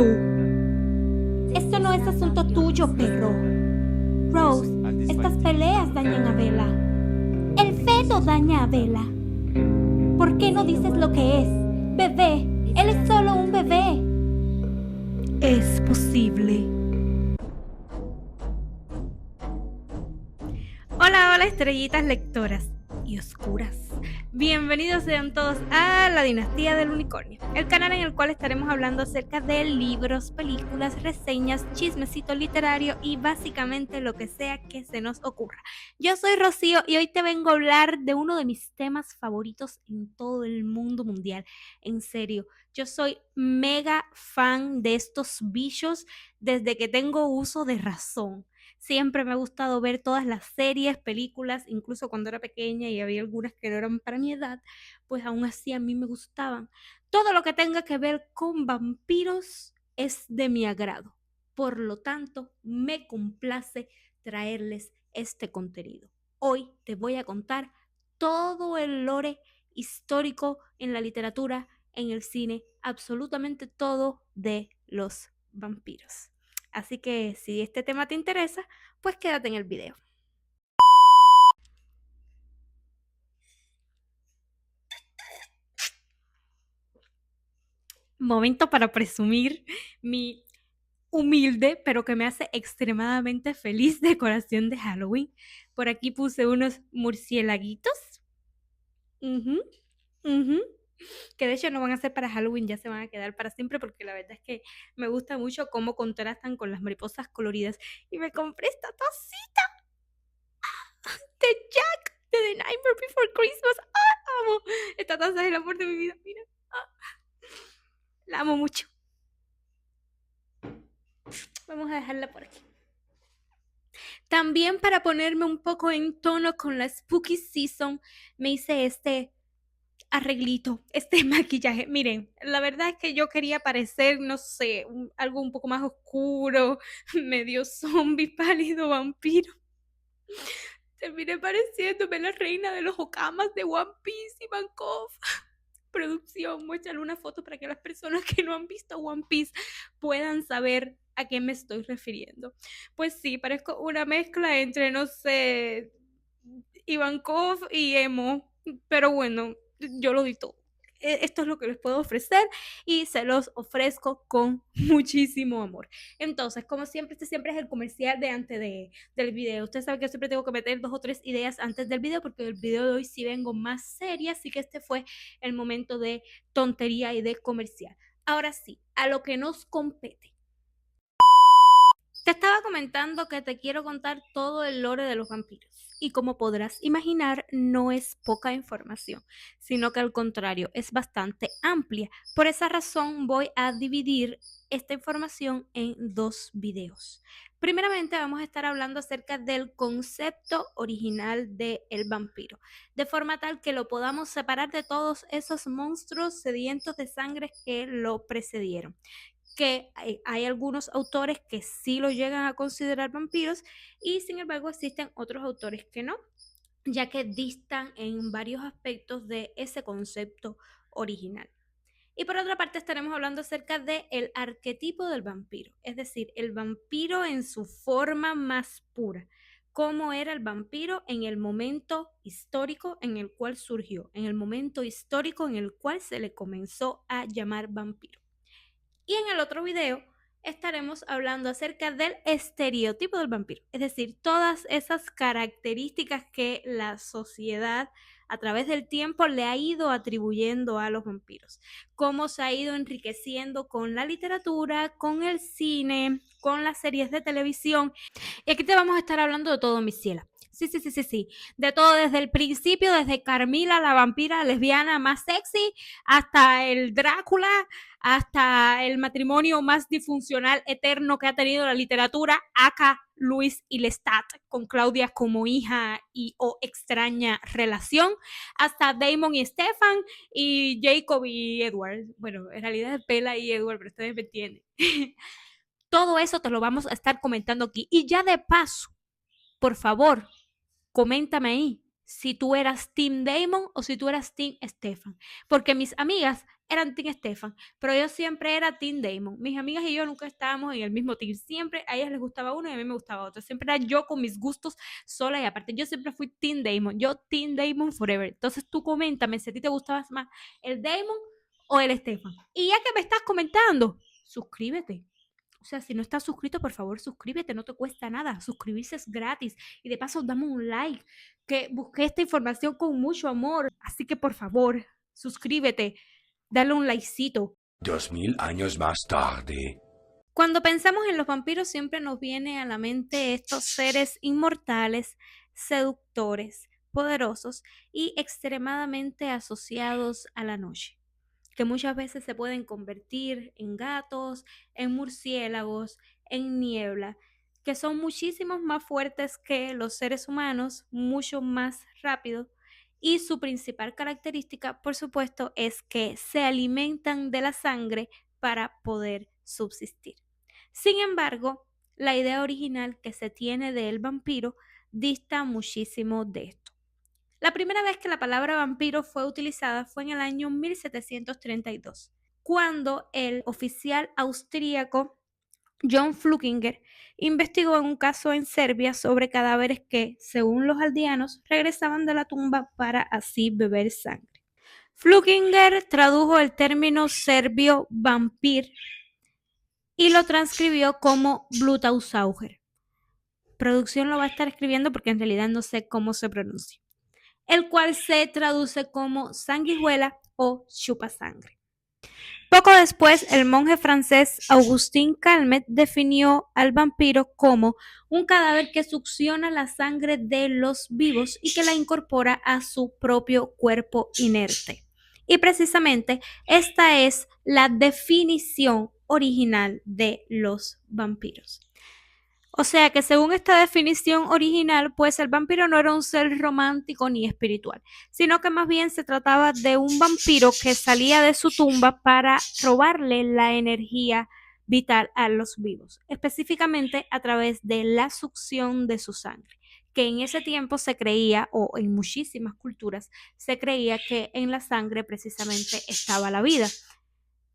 tú. Esto no es asunto tuyo, perro. Rose, estas peleas dañan a Bella. El feto daña a Bella. ¿Por qué no dices lo que es? Bebé, él es solo un bebé. Es posible. Hola, hola, estrellitas lectoras y oscuras. Bienvenidos sean todos a La Dinastía del Unicornio, el canal en el cual estaremos hablando acerca de libros, películas, reseñas, chismecito literario y básicamente lo que sea que se nos ocurra. Yo soy Rocío y hoy te vengo a hablar de uno de mis temas favoritos en todo el mundo mundial. En serio, yo soy mega fan de estos bichos desde que tengo uso de razón. Siempre me ha gustado ver todas las series, películas, incluso cuando era pequeña y había algunas que no eran para mi edad, pues aún así a mí me gustaban. Todo lo que tenga que ver con vampiros es de mi agrado. Por lo tanto, me complace traerles este contenido. Hoy te voy a contar todo el lore histórico en la literatura, en el cine, absolutamente todo de los vampiros. Así que si este tema te interesa, pues quédate en el video. Momento para presumir mi humilde, pero que me hace extremadamente feliz decoración de Halloween. Por aquí puse unos murciélaguitos. Ujú, ujú. Que de hecho no van a ser para Halloween, ya se van a quedar para siempre porque la verdad es que me gusta mucho cómo contrastan con las mariposas coloridas. Y me compré esta tacita de Jack de The Nightmare Before Christmas. ¡Ah! Amo esta taza, es el amor de mi vida, mira. ¡Ah! La amo mucho. Vamos a dejarla por aquí. También para ponerme un poco en tono con la Spooky Season, me hice este arreglito, este maquillaje. Miren, la verdad es que yo quería parecer, no sé, algo un poco más oscuro, medio zombie, pálido, vampiro. Terminé pareciéndome la reina de los okamas de One Piece y Ivankov. Producción, muéstrale una foto para que las personas que no han visto One Piece puedan saber a qué me estoy refiriendo. Pues sí, parezco una mezcla entre, no sé, Ivankov y Emo, pero bueno, yo lo di todo. Esto es lo que les puedo ofrecer y se los ofrezco con muchísimo amor. Entonces, como siempre, este siempre es el comercial de antes del video. Ustedes saben que yo siempre tengo que meter 2 o 3 ideas antes del video porque el video de hoy sí vengo más seria, así que este fue el momento de tontería y de comercial. Ahora sí, a lo que nos compete. Te estaba comentando que te quiero contar todo el lore de los vampiros. Y como podrás imaginar, no es poca información, sino que al contrario, es bastante amplia. Por esa razón voy a dividir esta información en 2 videos. Primeramente vamos a estar hablando acerca del concepto original del vampiro, de forma tal que lo podamos separar de todos esos monstruos sedientos de sangre que lo precedieron, que hay algunos autores que sí lo llegan a considerar vampiros y sin embargo existen otros autores que no, ya que distan en varios aspectos de ese concepto original. Y por otra parte estaremos hablando acerca del arquetipo del vampiro, es decir, el vampiro en su forma más pura, cómo era el vampiro en el momento histórico en el cual surgió, en el momento histórico en el cual se le comenzó a llamar vampiro. Y en el otro video estaremos hablando acerca del estereotipo del vampiro, es decir, todas esas características que la sociedad a través del tiempo le ha ido atribuyendo a los vampiros, cómo se ha ido enriqueciendo con la literatura, con el cine, con las series de televisión. Y aquí te vamos a estar hablando de todo, mi ciela. Sí, sí, sí, sí, sí. De todo desde el principio, desde Carmila, la vampira lesbiana más sexy, hasta el Drácula, hasta el matrimonio más disfuncional eterno que ha tenido la literatura, acá Luis y Lestat, con Claudia como hija y o extraña relación, hasta Damon y Stefan, y Jacob y Edward. Bueno, en realidad es Bella y Edward, pero ustedes me entienden. Todo eso te lo vamos a estar comentando aquí. Y ya de paso, por favor, coméntame ahí si tú eras Team Damon o si tú eras Team Stefan. Porque mis amigas eran Team Stefan, pero yo siempre era Team Damon. Mis amigas y yo nunca estábamos en el mismo team. Siempre a ellas les gustaba uno y a mí me gustaba otro. Siempre era yo con mis gustos sola y aparte. Yo siempre fui Team Damon. Yo Team Damon forever. Entonces tú coméntame si a ti te gustaba más el Damon o el Stefan. Y ya que me estás comentando, suscríbete. O sea, si no estás suscrito, por favor, suscríbete, no te cuesta nada. Suscribirse es gratis. Y de paso, dame un like, que busqué esta información con mucho amor. Así que, por favor, suscríbete, dale un likecito. 2000 años más tarde. Cuando pensamos en los vampiros, siempre nos viene a la mente estos seres inmortales, seductores, poderosos y extremadamente asociados a la noche, que muchas veces se pueden convertir en gatos, en murciélagos, en niebla, que son muchísimos más fuertes que los seres humanos, mucho más rápidos. Y su principal característica, por supuesto, es que se alimentan de la sangre para poder subsistir. Sin embargo, la idea original que se tiene del vampiro dista muchísimo de esto. La primera vez que la palabra vampiro fue utilizada fue en el año 1732, cuando el oficial austríaco John Flukinger investigó en un caso en Serbia sobre cadáveres que, según los aldeanos, regresaban de la tumba para así beber sangre. Flukinger tradujo el término serbio vampir y lo transcribió como Blutaussauger. Producción lo va a estar escribiendo porque en realidad no sé cómo se pronuncia, el cual se traduce como sanguijuela o chupasangre. Poco después, el monje francés Augustin Calmet definió al vampiro como un cadáver que succiona la sangre de los vivos y que la incorpora a su propio cuerpo inerte. Y precisamente esta es la definición original de los vampiros. O sea que según esta definición original, pues el vampiro no era un ser romántico ni espiritual, sino que más bien se trataba de un vampiro que salía de su tumba para robarle la energía vital a los vivos, específicamente a través de la succión de su sangre, que en ese tiempo se creía, o en muchísimas culturas, se creía que en la sangre precisamente estaba la vida.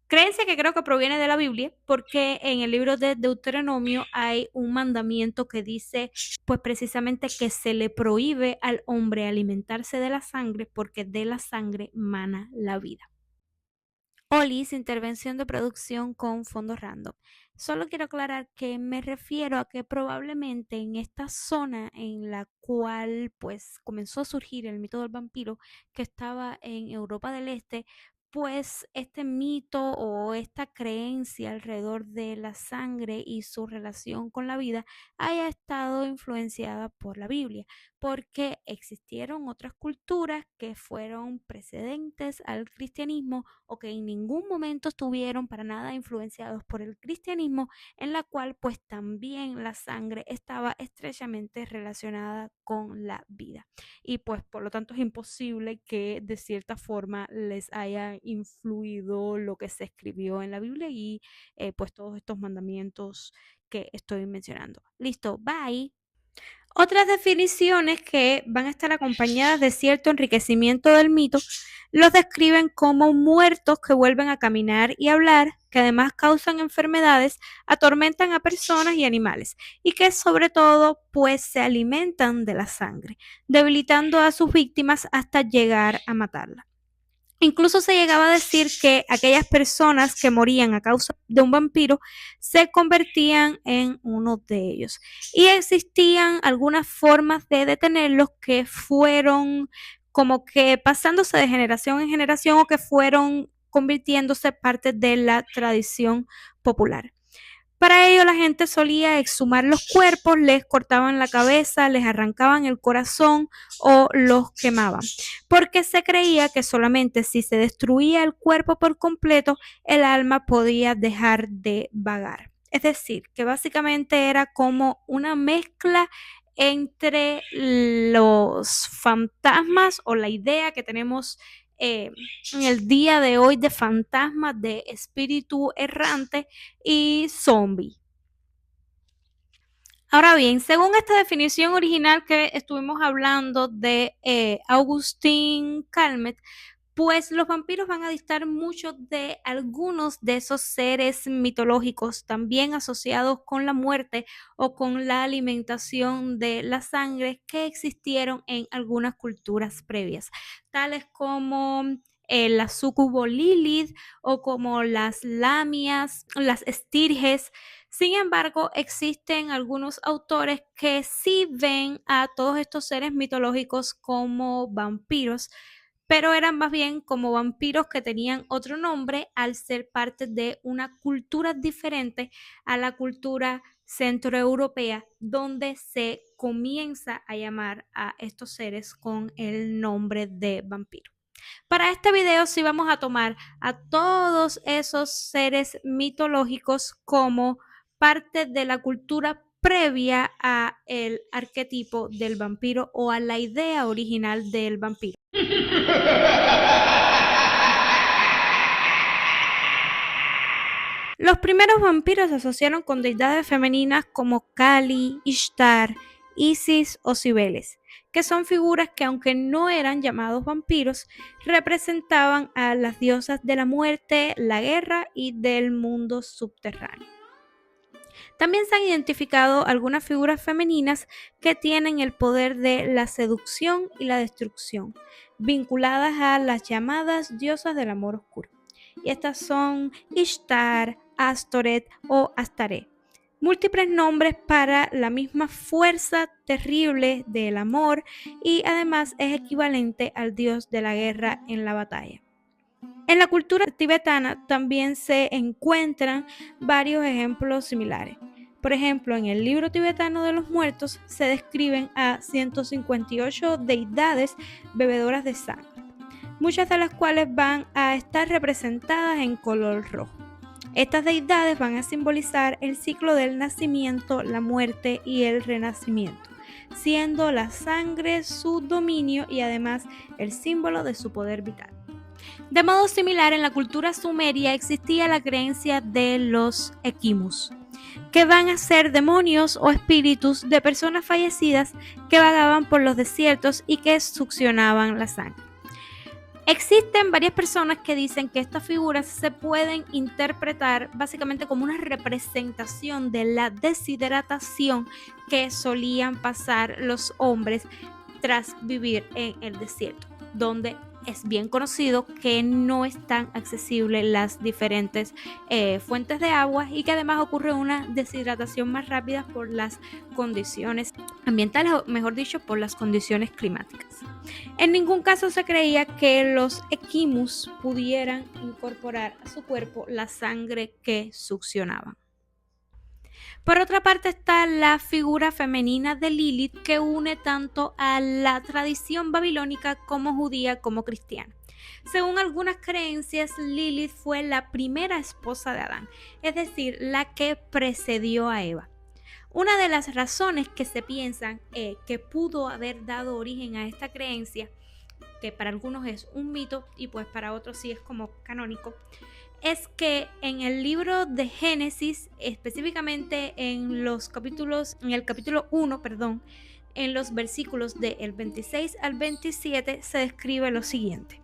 Creencia que creo que proviene de la Biblia, porque en el libro de Deuteronomio hay un mandamiento que dice, pues precisamente que se le prohíbe al hombre alimentarse de la sangre porque de la sangre mana la vida. Olis, intervención de producción con fondos random. Solo quiero aclarar que me refiero a que probablemente en esta zona en la cual pues comenzó a surgir el mito del vampiro, que estaba en Europa del Este, pues este mito o esta creencia alrededor de la sangre y su relación con la vida haya estado influenciada por la Biblia, porque existieron otras culturas que fueron precedentes al cristianismo o que en ningún momento estuvieron para nada influenciados por el cristianismo, en la cual pues también la sangre estaba estrechamente relacionada con la vida. Y pues por lo tanto es imposible que de cierta forma les haya influido lo que se escribió en la Biblia y pues todos estos mandamientos que estoy mencionando. Listo, bye. Otras definiciones que van a estar acompañadas de cierto enriquecimiento del mito los describen como muertos que vuelven a caminar y hablar, que además causan enfermedades, atormentan a personas y animales y que sobre todo pues se alimentan de la sangre, debilitando a sus víctimas hasta llegar a matarla. Incluso se llegaba a decir que aquellas personas que morían a causa de un vampiro se convertían en uno de ellos. Y existían algunas formas de detenerlos que fueron como que pasándose de generación en generación o que fueron convirtiéndose parte de la tradición popular. Para ello la gente solía exhumar los cuerpos, les cortaban la cabeza, les arrancaban el corazón o los quemaban, porque se creía que solamente si se destruía el cuerpo por completo, el alma podía dejar de vagar. Es decir, que básicamente era como una mezcla entre los fantasmas o la idea que tenemos en el día de hoy de fantasmas, de espíritu errante y zombie. Ahora bien, según esta definición original que estuvimos hablando de Augustin Calmet, pues los vampiros van a distar mucho de algunos de esos seres mitológicos también asociados con la muerte o con la alimentación de la sangre que existieron en algunas culturas previas, tales como la sucubo Lilith o como las lamias, las estirges. Sin embargo, existen algunos autores que sí ven a todos estos seres mitológicos como vampiros, pero eran más bien como vampiros que tenían otro nombre al ser parte de una cultura diferente a la cultura centroeuropea, donde se comienza a llamar a estos seres con el nombre de vampiro. Para este video sí vamos a tomar a todos esos seres mitológicos como parte de la cultura previa a el arquetipo del vampiro o a la idea original del vampiro. Los primeros vampiros se asociaron con deidades femeninas como Kali, Ishtar, Isis o Cibeles, que son figuras que, aunque no eran llamados vampiros, representaban a las diosas de la muerte, la guerra y del mundo subterráneo. También se han identificado algunas figuras femeninas que tienen el poder de la seducción y la destrucción, vinculadas a las llamadas diosas del amor oscuro. Y estas son Ishtar, Astoret o Astaré. Múltiples nombres para la misma fuerza terrible del amor y además es equivalente al dios de la guerra en la batalla. En la cultura tibetana también se encuentran varios ejemplos similares. Por ejemplo, en el libro tibetano de los muertos se describen a 158 deidades bebedoras de sangre, muchas de las cuales van a estar representadas en color rojo. Estas deidades van a simbolizar el ciclo del nacimiento, la muerte y el renacimiento, siendo la sangre su dominio y además el símbolo de su poder vital. De modo similar, en la cultura sumeria existía la creencia de los equimus, que van a ser demonios o espíritus de personas fallecidas que vagaban por los desiertos y que succionaban la sangre. Existen varias personas que dicen que estas figuras se pueden interpretar básicamente como una representación de la deshidratación que solían pasar los hombres tras vivir en el desierto, donde es bien conocido que no están accesibles las diferentes fuentes de agua y que además ocurre una deshidratación más rápida por las condiciones ambientales, o mejor dicho, por las condiciones climáticas. En ningún caso se creía que los equimus pudieran incorporar a su cuerpo la sangre que succionaban. Por otra parte está la figura femenina de Lilith, que une tanto a la tradición babilónica como judía como cristiana. Según algunas creencias, Lilith fue la primera esposa de Adán, es decir, la que precedió a Eva. Una de las razones que se piensan que pudo haber dado origen a esta creencia, que para algunos es un mito y pues para otros sí es como canónico, es que en el libro de Génesis, específicamente en el capítulo 1, en los versículos del 26 al 27 se describe lo siguiente.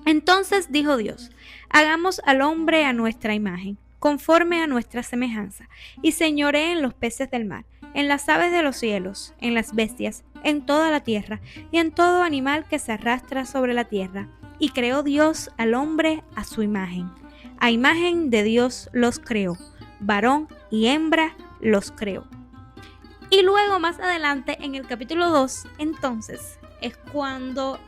Entonces dijo Dios: hagamos al hombre a nuestra imagen, conforme a nuestra semejanza, y señoree en los peces del mar, en las aves de los cielos, en las bestias, en toda la tierra, y en todo animal que se arrastra sobre la tierra. Y creó Dios al hombre a su imagen. A imagen de Dios los creó, varón y hembra los creó. Y luego más adelante en el capítulo 2, entonces, es cuando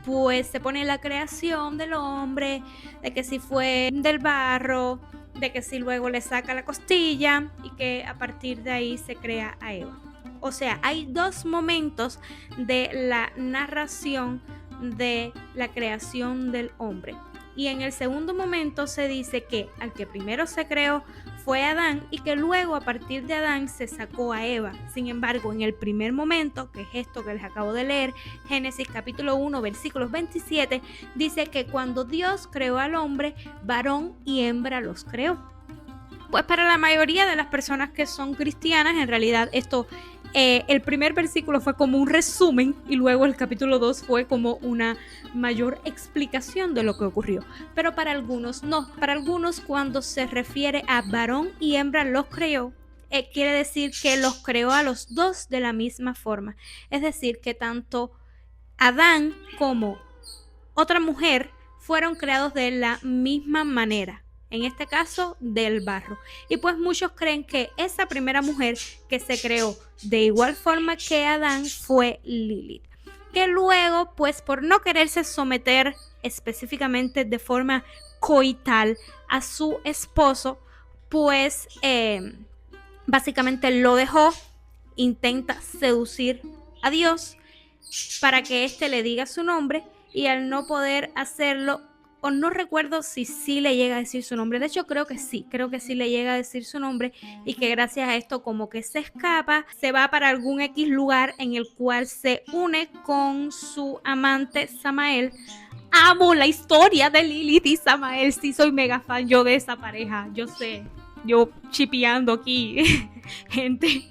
pues se pone la creación del hombre, de que si fue del barro, de que si luego le saca la costilla y que a partir de ahí se crea a Eva. O sea, hay dos momentos de la narración de la creación del hombre. Y en el segundo momento se dice que al que primero se creó fue Adán y que luego a partir de Adán se sacó a Eva. Sin embargo, en el primer momento, que es esto que les acabo de leer, Génesis capítulo 1, versículos 27, dice que cuando Dios creó al hombre, varón y hembra los creó. Pues para la mayoría de las personas que son cristianas, en realidad esto el primer versículo fue como un resumen y luego el capítulo 2 fue como una mayor explicación de lo que ocurrió. Pero para algunos no, para algunos cuando se refiere a varón y hembra los creó, quiere decir que los creó a los dos de la misma forma. Es decir, que tanto Adán como otra mujer fueron creados de la misma manera, en este caso del barro. Y pues muchos creen que esa primera mujer que se creó de igual forma que Adán fue Lilith, que luego pues por no quererse someter específicamente de forma coital a su esposo, pues básicamente lo dejó, intenta seducir a Dios para que éste le diga su nombre, y al no poder hacerlo, o no recuerdo si sí le llega a decir su nombre, de hecho creo que sí le llega a decir su nombre, y que gracias a esto como que se escapa, se va para algún X lugar en el cual se une con su amante Samael. Amo la historia de Lilith y Samael, sí soy mega fan yo de esa pareja, yo sé, yo chipeando aquí gente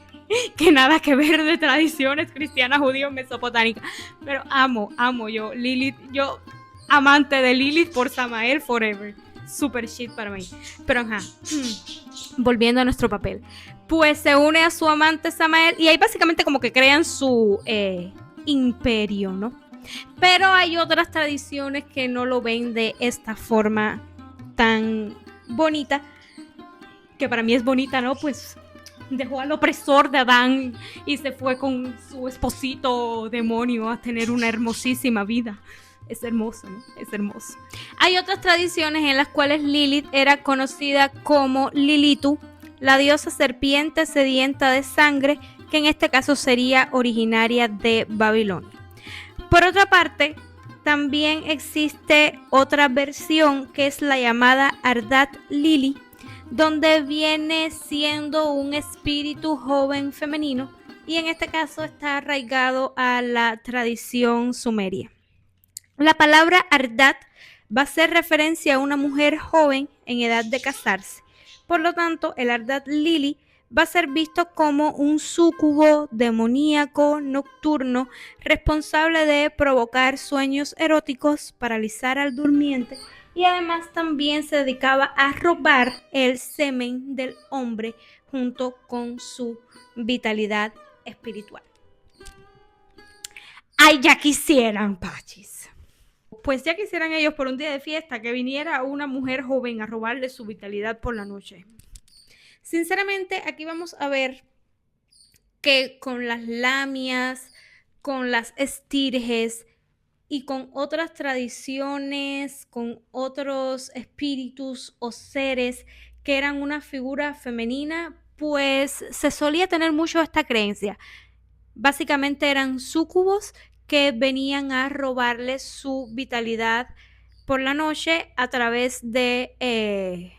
que nada que ver de tradiciones cristianas, judíos, mesopotámicas, pero amo yo Lilith, yo amante de Lilith por Samael forever, super shit para mí. Pero ajá, volviendo a nuestro papel, pues se une a su amante Samael y ahí básicamente como que crean su imperio, ¿no? Pero hay otras tradiciones que no lo ven de esta forma tan bonita, que para mí es bonita, ¿no? Pues dejó al opresor de Adán y se fue con su esposito demonio a tener una hermosísima vida. Es hermoso, ¿no? Es hermoso. Hay otras tradiciones en las cuales Lilith era conocida como Lilitu, la diosa serpiente sedienta de sangre, que en este caso sería originaria de Babilonia. Por otra parte, también existe otra versión que es la llamada Ardat Lili, donde viene siendo un espíritu joven femenino, y en este caso está arraigado a la tradición sumeria. La palabra Ardat va a hacer referencia a una mujer joven en edad de casarse. Por lo tanto, el Ardat Lili va a ser visto como un súcubo demoníaco nocturno responsable de provocar sueños eróticos, paralizar al durmiente, y además también se dedicaba a robar el semen del hombre junto con su vitalidad espiritual. ¡Ay, ya quisieran, Pachis! Pues ya quisieran ellos por un día de fiesta que viniera una mujer joven a robarle su vitalidad por la noche. Sinceramente, aquí vamos a ver que con las lamias, con las estirges y con otras tradiciones, con otros espíritus o seres que eran una figura femenina, pues se solía tener mucho esta creencia. Básicamente eran súcubos que venían a robarle su vitalidad por la noche a través de...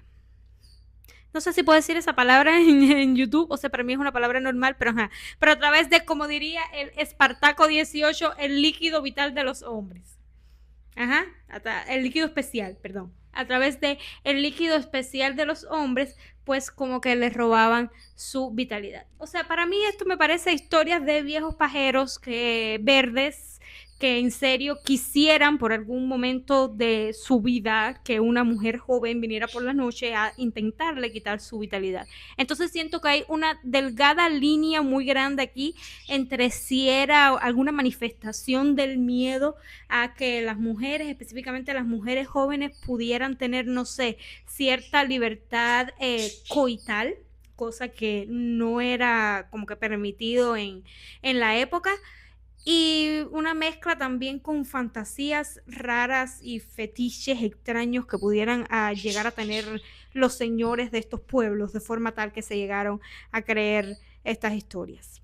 no sé si puedo decir esa palabra en YouTube, o sea, para mí es una palabra normal, pero ajá. Pero a través de, como diría el Espartaco 18, el líquido vital de los hombres. Ajá, el líquido especial, perdón. A través de el líquido especial de los hombres, pues como que les robaban su vitalidad. O sea, para mí esto me parece historias de viejos pajeros verdes que en serio quisieran por algún momento de su vida que una mujer joven viniera por la noche a intentarle quitar su vitalidad. Entonces siento que hay una delgada línea muy grande aquí entre si era alguna manifestación del miedo a que las mujeres, específicamente las mujeres jóvenes, pudieran tener, no sé, cierta libertad coital, cosa que no era como que permitido en la época, y una mezcla también con fantasías raras y fetiches extraños que pudieran llegar a tener los señores de estos pueblos, de forma tal que se llegaron a creer estas historias.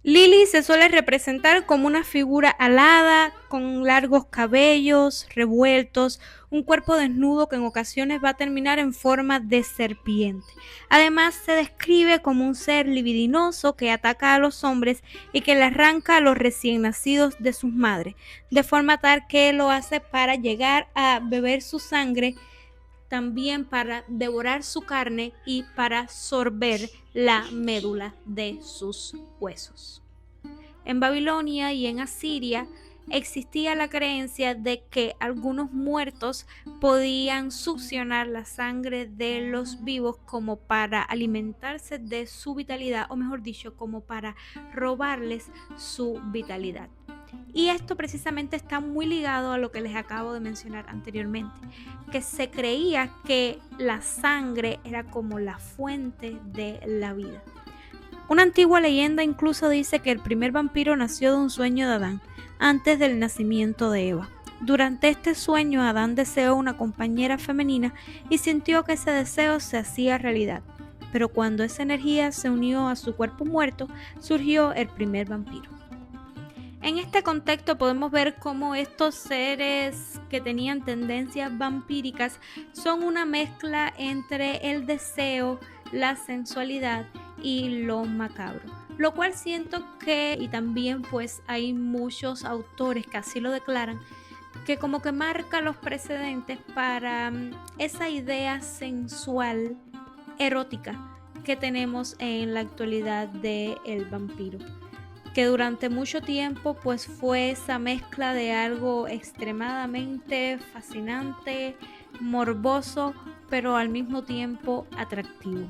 Lili se suele representar como una figura alada, con largos cabellos revueltos, un cuerpo desnudo que en ocasiones va a terminar en forma de serpiente. Además, se describe como un ser libidinoso que ataca a los hombres y que le arranca a los recién nacidos de sus madres, de forma tal que lo hace para llegar a beber su sangre, también para devorar su carne y para sorber la médula de sus huesos. En Babilonia y en Asiria existía la creencia de que algunos muertos podían succionar la sangre de los vivos como para alimentarse de su vitalidad, o mejor dicho, como para robarles su vitalidad. Y esto precisamente está muy ligado a lo que les acabo de mencionar anteriormente, que se creía que la sangre era como la fuente de la vida. Una antigua leyenda incluso dice que el primer vampiro nació de un sueño de Adán, antes del nacimiento de Eva. Durante este sueño, Adán deseó una compañera femenina y sintió que ese deseo se hacía realidad. Pero cuando esa energía se unió a su cuerpo muerto, surgió el primer vampiro. En este contexto podemos ver cómo estos seres que tenían tendencias vampíricas son una mezcla entre el deseo, la sensualidad y lo macabro. Lo cual siento que, y también pues hay muchos autores que así lo declaran, que como que marca los precedentes para esa idea sensual, erótica que tenemos en la actualidad del vampiro, que durante mucho tiempo pues fue esa mezcla de algo extremadamente fascinante, morboso, pero al mismo tiempo atractivo.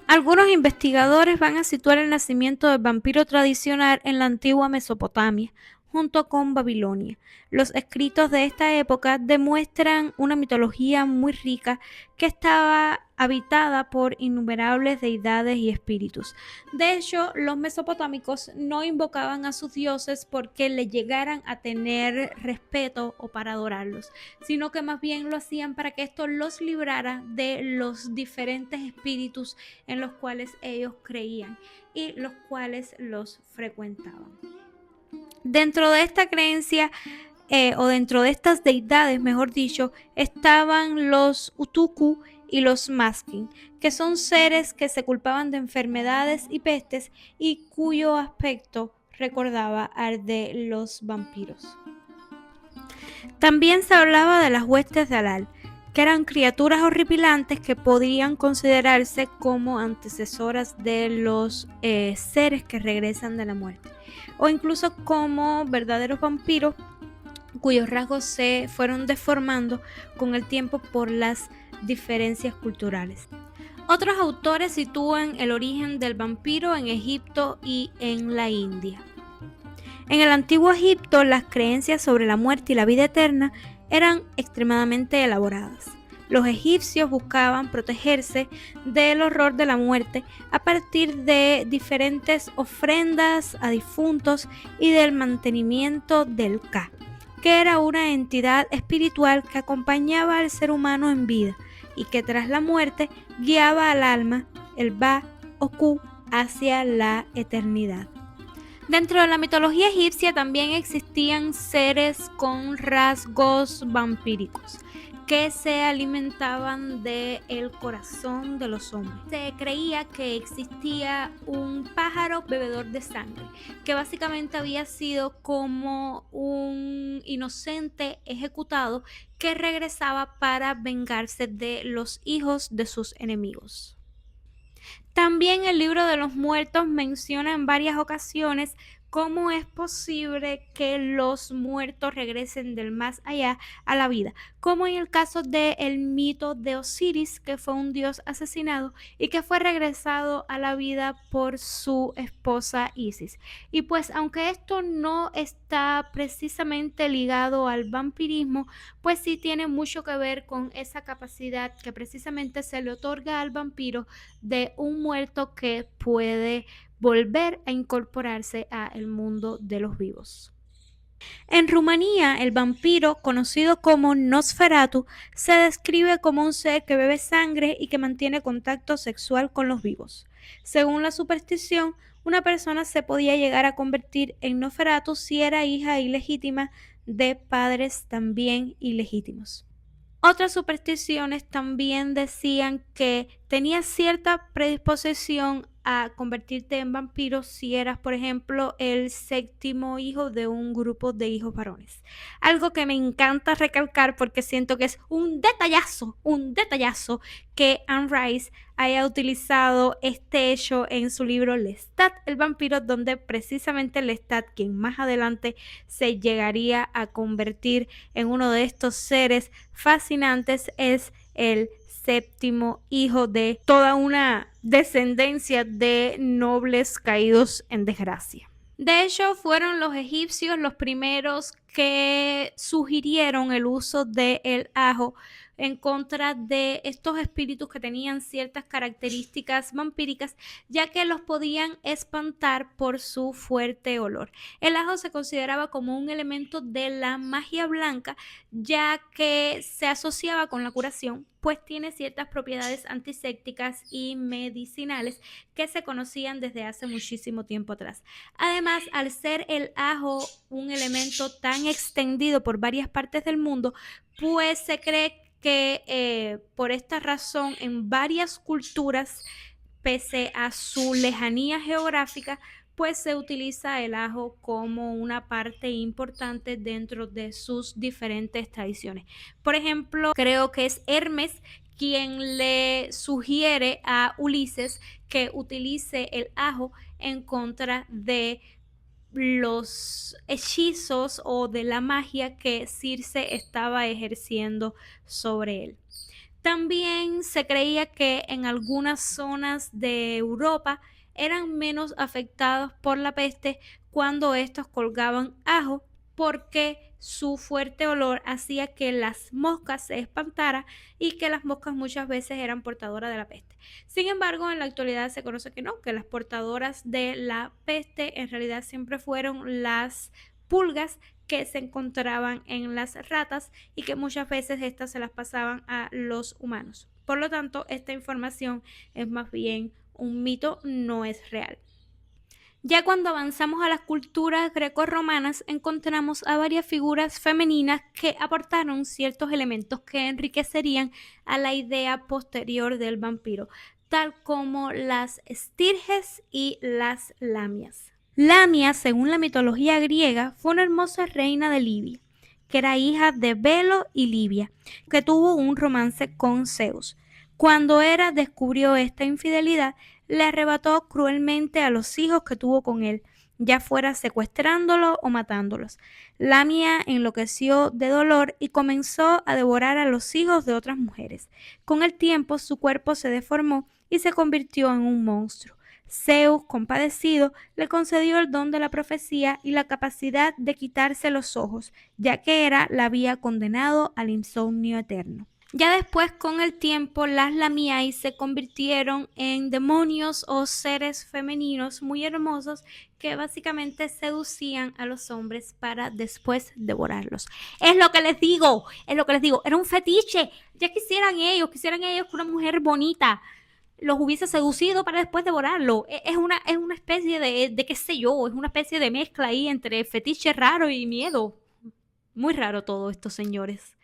Algunos investigadores van a situar el nacimiento del vampiro tradicional en la antigua Mesopotamia, junto con Babilonia. Los escritos de esta época demuestran una mitología muy rica que estaba habitada por innumerables deidades y espíritus. De hecho, los mesopotámicos no invocaban a sus dioses porque le llegaran a tener respeto o para adorarlos, sino que más bien lo hacían para que esto los librara de los diferentes espíritus en los cuales ellos creían y los cuales los frecuentaban. Dentro de esta creencia, o dentro de estas deidades, mejor dicho, estaban los Utuku y los Maskin, que son seres que se culpaban de enfermedades y pestes y cuyo aspecto recordaba al de los vampiros. También se hablaba de las huestes de Alal, que eran criaturas horripilantes que podían considerarse como antecesoras de los seres que regresan de la muerte, o incluso como verdaderos vampiros cuyos rasgos se fueron deformando con el tiempo por las diferencias culturales. Otros autores sitúan el origen del vampiro en Egipto y en la India. En el antiguo Egipto, las creencias sobre la muerte y la vida eterna eran extremadamente elaboradas. Los egipcios buscaban protegerse del horror de la muerte a partir de diferentes ofrendas a difuntos y del mantenimiento del Ka, que era una entidad espiritual que acompañaba al ser humano en vida y que tras la muerte guiaba al alma, el Ba o Ku, hacia la eternidad. Dentro de la mitología egipcia también existían seres con rasgos vampíricos que se alimentaban del corazón de los hombres. Se creía que existía un pájaro bebedor de sangre, que básicamente había sido como un inocente ejecutado que regresaba para vengarse de los hijos de sus enemigos. También el libro de los muertos menciona en varias ocasiones cómo es posible que los muertos regresen del más allá a la vida, como en el caso del mito de Osiris, que fue un dios asesinado y que fue regresado a la vida por su esposa Isis. Y pues aunque esto no está precisamente ligado al vampirismo, pues sí tiene mucho que ver con esa capacidad que precisamente se le otorga al vampiro de un muerto que puede volver a incorporarse al mundo de los vivos. En Rumanía, el vampiro, conocido como Nosferatu, se describe como un ser que bebe sangre y que mantiene contacto sexual con los vivos. Según la superstición, una persona se podía llegar a convertir en Nosferatu si era hija ilegítima de padres también ilegítimos. Otras supersticiones también decían que tenía cierta predisposición a convertirte en vampiro si eras, por ejemplo, el séptimo hijo de un grupo de hijos varones. Algo que me encanta recalcar porque siento que es un detallazo que Anne Rice haya utilizado este hecho en su libro Lestat, el vampiro, donde precisamente Lestat, quien más adelante se llegaría a convertir en uno de estos seres fascinantes, es el séptimo hijo de toda una descendencia de nobles caídos en desgracia. De hecho, fueron los egipcios los primeros que sugirieron el uso del ajo en contra de estos espíritus que tenían ciertas características vampíricas, ya que los podían espantar por su fuerte olor. El ajo se consideraba como un elemento de la magia blanca, ya que se asociaba con la curación, pues tiene ciertas propiedades antisépticas y medicinales que se conocían desde hace muchísimo tiempo atrás. Además, al ser el ajo un elemento tan extendido por varias partes del mundo, pues se cree que por esta razón en varias culturas, pese a su lejanía geográfica, pues se utiliza el ajo como una parte importante dentro de sus diferentes tradiciones. Por ejemplo, creo que es Hermes quien le sugiere a Ulises que utilice el ajo en contra de los hechizos o de la magia que Circe estaba ejerciendo sobre él. También se creía que en algunas zonas de Europa eran menos afectados por la peste cuando estos colgaban ajo, porque su fuerte olor hacía que las moscas se espantaran y que las moscas muchas veces eran portadoras de la peste. Sin embargo, en la actualidad se conoce que no, que las portadoras de la peste en realidad siempre fueron las pulgas que se encontraban en las ratas y que muchas veces estas se las pasaban a los humanos. Por lo tanto, esta información es más bien un mito, no es real. Ya cuando avanzamos a las culturas grecorromanas, encontramos a varias figuras femeninas que aportaron ciertos elementos que enriquecerían a la idea posterior del vampiro, tal como las estirges y las lamias. Lamia, según la mitología griega, fue una hermosa reina de Libia, que era hija de Belo y Libia, que tuvo un romance con Zeus. Cuando Hera descubrió esta infidelidad, le arrebató cruelmente a los hijos que tuvo con él, ya fuera secuestrándolos o matándolos. Lamia enloqueció de dolor y comenzó a devorar a los hijos de otras mujeres. Con el tiempo su cuerpo se deformó y se convirtió en un monstruo. Zeus, compadecido, le concedió el don de la profecía y la capacidad de quitarse los ojos, ya que Hera la había condenado al insomnio eterno. Ya después, con el tiempo, las Lamiae se convirtieron en demonios o seres femeninos muy hermosos que básicamente seducían a los hombres para después devorarlos. Es lo que les digo, era un fetiche. Ya quisieran ellos que una mujer bonita los hubiese seducido para después devorarlo. Es una especie de qué sé yo, es una especie de mezcla ahí entre fetiche raro y miedo. Muy raro todo esto, señores,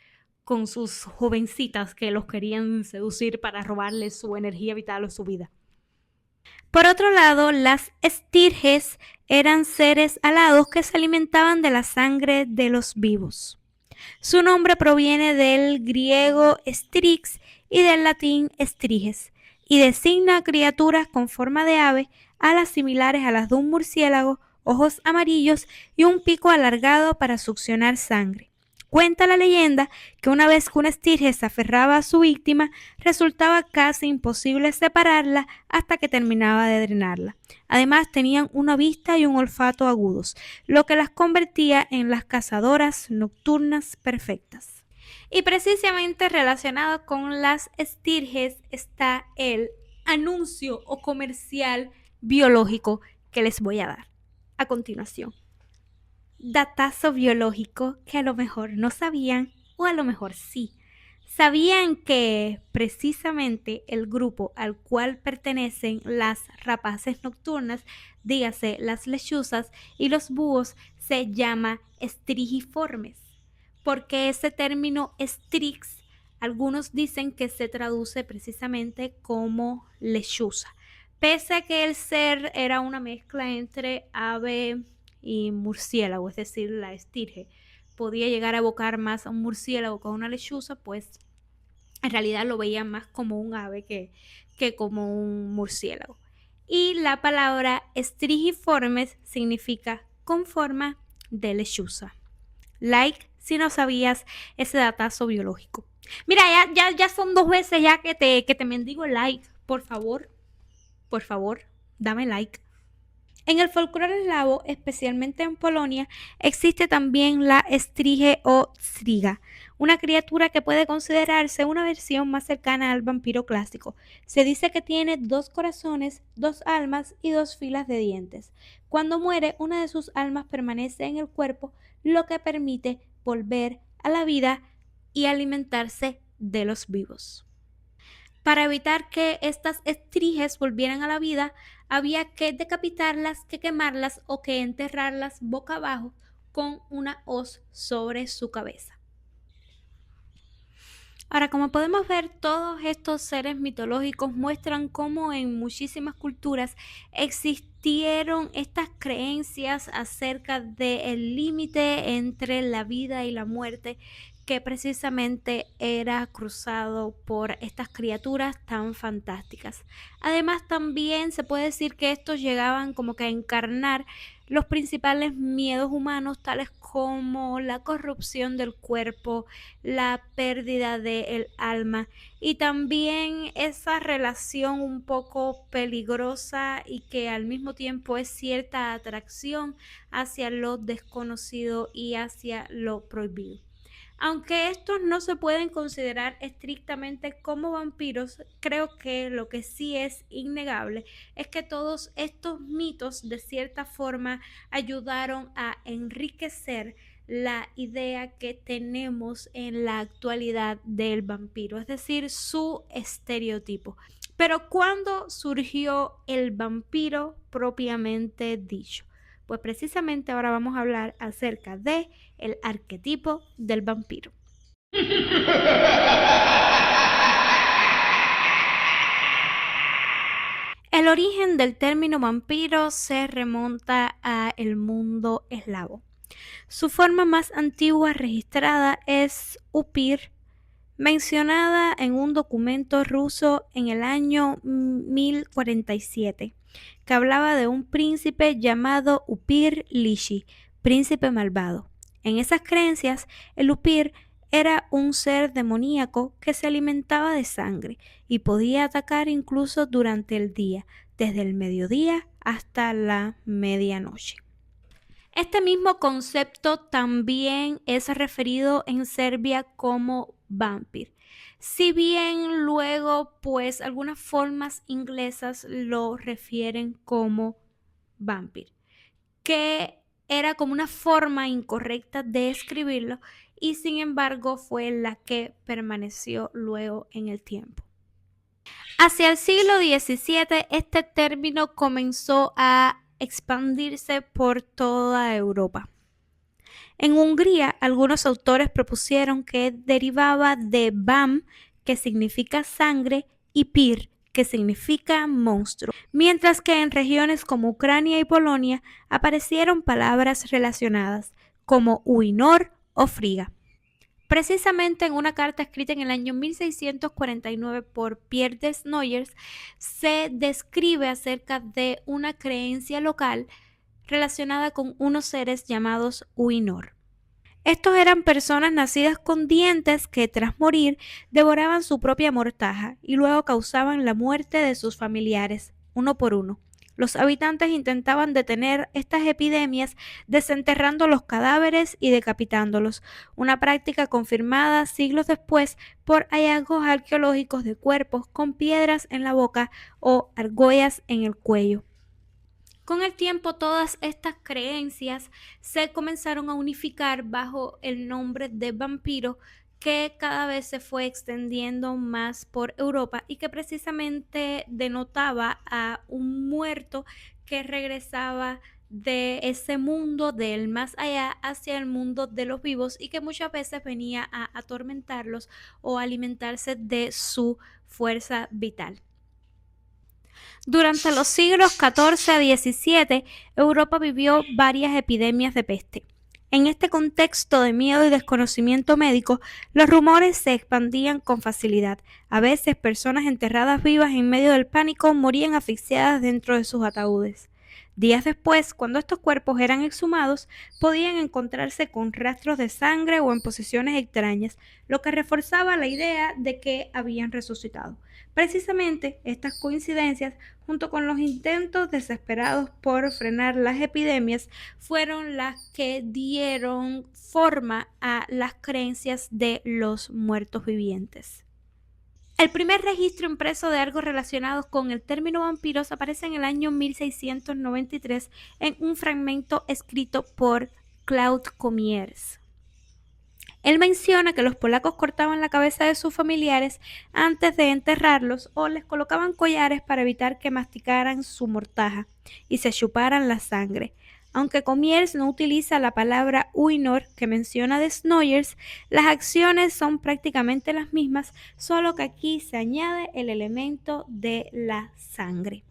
con sus jovencitas que los querían seducir para robarles su energía vital o su vida. Por otro lado, las estirges eran seres alados que se alimentaban de la sangre de los vivos. Su nombre proviene del griego strix y del latín striges, y designa criaturas con forma de ave, alas similares a las de un murciélago, ojos amarillos y un pico alargado para succionar sangre. Cuenta la leyenda que una vez que una estirge se aferraba a su víctima, resultaba casi imposible separarla hasta que terminaba de drenarla. Además, tenían una vista y un olfato agudos, lo que las convertía en las cazadoras nocturnas perfectas. Y precisamente relacionado con las estirges está el anuncio o comercial biológico que les voy a dar a continuación. Datazo biológico que a lo mejor no sabían o a lo mejor sí. ¿Sabían que precisamente el grupo al cual pertenecen las rapaces nocturnas, dígase las lechuzas y los búhos, se llama estrigiformes? Porque ese término strix, algunos dicen que se traduce precisamente como lechuza, Pese a que el ser era una mezcla entre ave y murciélago, es decir, la estirge podía llegar a evocar más a un murciélago que a una lechuza, pues en realidad lo veían más como un ave que como un murciélago. Y la palabra estrigiformes significa con forma de lechuza. Like si no sabías ese datazo biológico. Mira, ya son 2 veces ya que te mendigo like. Por favor, dame like. En el folclore eslavo, especialmente en Polonia, existe también la estrige o striga, una criatura que puede considerarse una versión más cercana al vampiro clásico. Se dice que tiene 2 corazones, 2 almas y 2 filas de dientes. Cuando muere, una de sus almas permanece en el cuerpo, lo que permite volver a la vida y alimentarse de los vivos. Para evitar que estas estriges volvieran a la vida, había que decapitarlas, que quemarlas o que enterrarlas boca abajo con una hoz sobre su cabeza. Ahora, como podemos ver, todos estos seres mitológicos muestran cómo en muchísimas culturas existieron estas creencias acerca del límite entre la vida y la muerte, que precisamente era cruzado por estas criaturas tan fantásticas. Además, también se puede decir que estos llegaban como que a encarnar los principales miedos humanos, tales como la corrupción del cuerpo, la pérdida del alma y también esa relación un poco peligrosa y que al mismo tiempo es cierta atracción hacia lo desconocido y hacia lo prohibido. Aunque estos no se pueden considerar estrictamente como vampiros, creo que lo que sí es innegable es que todos estos mitos de cierta forma ayudaron a enriquecer la idea que tenemos en la actualidad del vampiro, es decir, su estereotipo. Pero ¿cuándo surgió el vampiro propiamente dicho? Pues precisamente ahora vamos a hablar acerca de el arquetipo del vampiro. El origen del término vampiro se remonta a el mundo eslavo. Su forma más antigua registrada es Upir, mencionada en un documento ruso en el año 1047, que hablaba de un príncipe llamado Upir Lishi, príncipe malvado. En esas creencias, el Upir era un ser demoníaco que se alimentaba de sangre y podía atacar incluso durante el día, desde el mediodía hasta la medianoche. Este mismo concepto también es referido en Serbia como vampir. Si bien luego, pues algunas formas inglesas lo refieren como vampir, que era como una forma incorrecta de escribirlo y sin embargo fue la que permaneció luego en el tiempo. Hacia el siglo XVII, este término comenzó a expandirse por toda Europa. En Hungría, algunos autores propusieron que derivaba de vam, que significa sangre, y pir, que significa monstruo, mientras que en regiones como Ucrania y Polonia aparecieron palabras relacionadas, como uinor o friga. Precisamente en una carta escrita en el año 1649 por Pierre Desnoyers se describe acerca de una creencia local relacionada con unos seres llamados Uinor. Estos eran personas nacidas con dientes que tras morir devoraban su propia mortaja y luego causaban la muerte de sus familiares, uno por uno. Los habitantes intentaban detener estas epidemias desenterrando los cadáveres y decapitándolos, una práctica confirmada siglos después por hallazgos arqueológicos de cuerpos con piedras en la boca o argollas en el cuello. Con el tiempo, todas estas creencias se comenzaron a unificar bajo el nombre de vampiro, que cada vez se fue extendiendo más por Europa y que precisamente denotaba a un muerto que regresaba de ese mundo del más allá hacia el mundo de los vivos y que muchas veces venía a atormentarlos o alimentarse de su fuerza vital. Durante los siglos XIV a XVII, Europa vivió varias epidemias de peste. En este contexto de miedo y desconocimiento médico, los rumores se expandían con facilidad. A veces, personas enterradas vivas en medio del pánico morían asfixiadas dentro de sus ataúdes. Días después, cuando estos cuerpos eran exhumados, podían encontrarse con rastros de sangre o en posiciones extrañas, lo que reforzaba la idea de que habían resucitado. Precisamente estas coincidencias, junto con los intentos desesperados por frenar las epidemias, fueron las que dieron forma a las creencias de los muertos vivientes. El primer registro impreso de algo relacionado con el término vampiros aparece en el año 1693 en un fragmento escrito por Claude Comiers. Él menciona que los polacos cortaban la cabeza de sus familiares antes de enterrarlos o les colocaban collares para evitar que masticaran su mortaja y se chuparan la sangre. Aunque Comiers no utiliza la palabra uinor que menciona Desnoyers, las acciones son prácticamente las mismas, solo que aquí se añade el elemento de la sangre.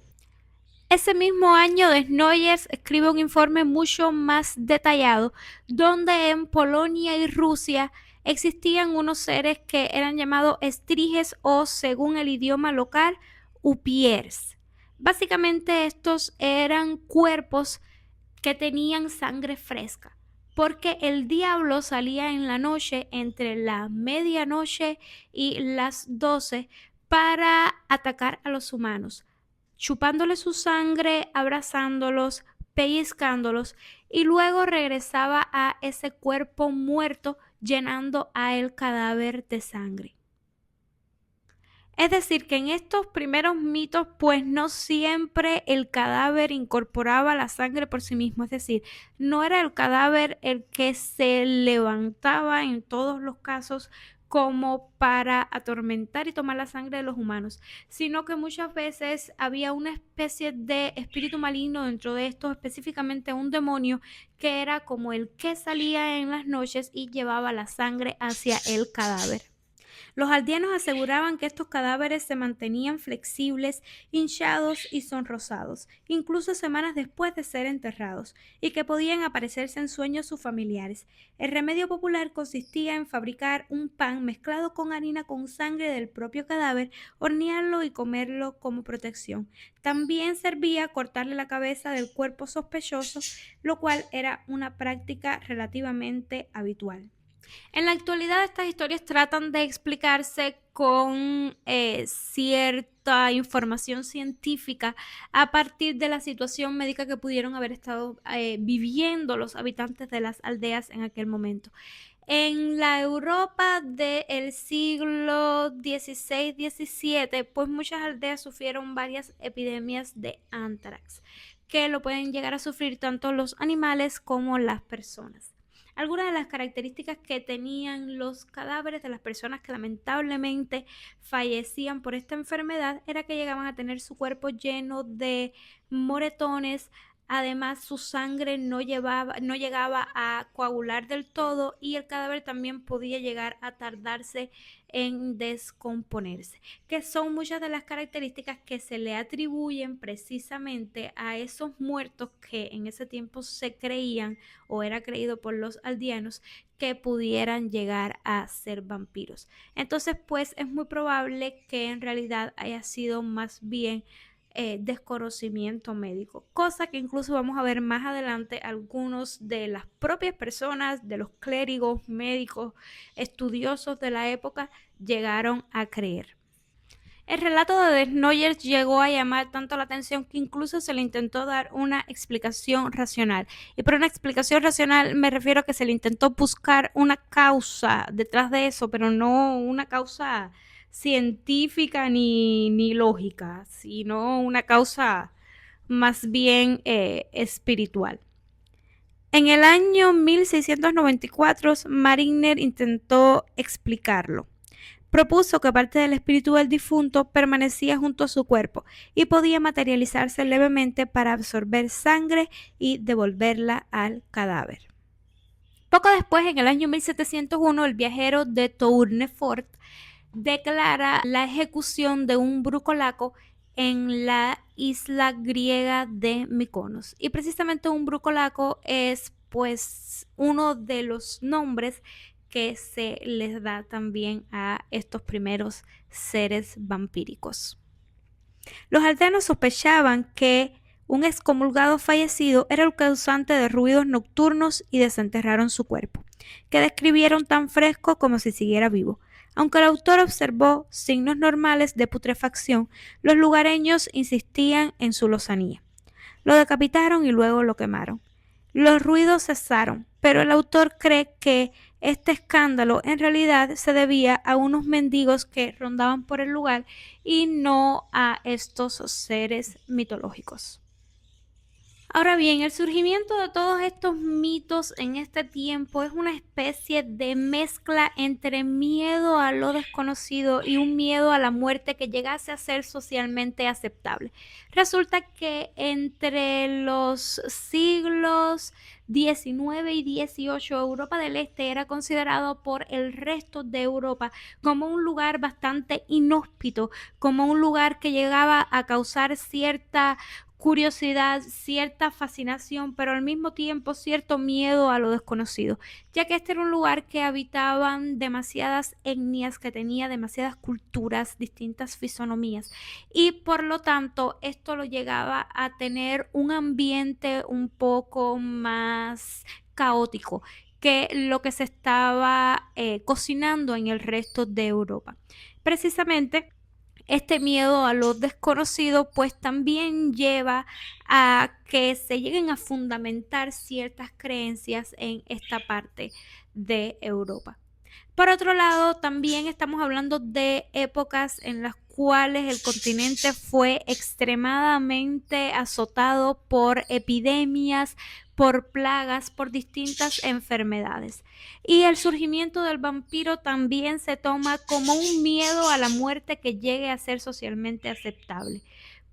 Ese mismo año, Desnoyers escribe un informe mucho más detallado, donde en Polonia y Rusia existían unos seres que eran llamados estriges o, según el idioma local, upiers. Básicamente estos eran cuerpos que tenían sangre fresca, porque el diablo salía en la noche entre la medianoche y las 12 para atacar a los humanos, chupándole su sangre, abrazándolos, pellizcándolos, y luego regresaba a ese cuerpo muerto llenando a el cadáver de sangre. Es decir, que en estos primeros mitos, pues no siempre el cadáver incorporaba la sangre por sí mismo, es decir, no era el cadáver el que se levantaba en todos los casos como para atormentar y tomar la sangre de los humanos, sino que muchas veces había una especie de espíritu maligno dentro de estos, específicamente un demonio que era como el que salía en las noches y llevaba la sangre hacia el cadáver. Los aldeanos aseguraban que estos cadáveres se mantenían flexibles, hinchados y sonrosados, incluso semanas después de ser enterrados, y que podían aparecerse en sueños sus familiares. El remedio popular consistía en fabricar un pan mezclado con harina con sangre del propio cadáver, hornearlo y comerlo como protección. También servía cortarle la cabeza del cuerpo sospechoso, lo cual era una práctica relativamente habitual. En la actualidad estas historias tratan de explicarse con cierta información científica a partir de la situación médica que pudieron haber estado viviendo los habitantes de las aldeas en aquel momento. En la Europa del siglo XVI-XVII, pues muchas aldeas sufrieron varias epidemias de anthrax, que lo pueden llegar a sufrir tanto los animales como las personas. Algunas de las características que tenían los cadáveres de las personas que lamentablemente fallecían por esta enfermedad era que llegaban a tener su cuerpo lleno de moretones. Además, su sangre no llegaba a coagular del todo y el cadáver también podía llegar a tardarse en descomponerse, que son muchas de las características que se le atribuyen precisamente a esos muertos que en ese tiempo se creían o era creído por los aldeanos que pudieran llegar a ser vampiros. Entonces, pues es muy probable que en realidad haya sido más bien desconocimiento médico, cosa que incluso vamos a ver más adelante algunos de las propias personas, de los clérigos, médicos, estudiosos de la época llegaron a creer. El relato de Desnoyers llegó a llamar tanto la atención que incluso se le intentó dar una explicación racional. Y por una explicación racional me refiero a que se le intentó buscar una causa detrás de eso, pero no una causa científica ni lógica, sino una causa más bien espiritual. En el año 1694, Mariner intentó explicarlo. Propuso que parte del espíritu del difunto permanecía junto a su cuerpo y podía materializarse levemente para absorber sangre y devolverla al cadáver. Poco después, en el año 1701, el viajero de Tournefort declara la ejecución de un brucolaco en la isla griega de Mykonos. Y precisamente un brucolaco es pues uno de los nombres que se les da también a estos primeros seres vampíricos. Los aldeanos sospechaban que un excomulgado fallecido era el causante de ruidos nocturnos y desenterraron su cuerpo, que describieron tan fresco como si siguiera vivo. Aunque el autor observó signos normales de putrefacción, los lugareños insistían en su lozanía. Lo decapitaron y luego lo quemaron. Los ruidos cesaron, pero el autor cree que este escándalo en realidad se debía a unos mendigos que rondaban por el lugar y no a estos seres mitológicos. Ahora bien, el surgimiento de todos estos mitos en este tiempo es una especie de mezcla entre miedo a lo desconocido y un miedo a la muerte que llegase a ser socialmente aceptable. Resulta que entre los siglos XIX y XVIII, Europa del Este era considerado por el resto de Europa como un lugar bastante inhóspito, como un lugar que llegaba a causar cierta curiosidad, cierta fascinación, pero al mismo tiempo cierto miedo a lo desconocido, ya que este era un lugar que habitaban demasiadas etnias, que tenía demasiadas culturas, distintas fisonomías, y por lo tanto esto lo llegaba a tener un ambiente un poco más caótico que lo que se estaba cocinando en el resto de Europa. Precisamente este miedo a lo desconocido pues también lleva a que se lleguen a fundamentar ciertas creencias en esta parte de Europa. Por otro lado, también estamos hablando de épocas en las cuales el continente fue extremadamente azotado por epidemias, por plagas, por distintas enfermedades. Y el surgimiento del vampiro también se toma como un miedo a la muerte que llegue a ser socialmente aceptable.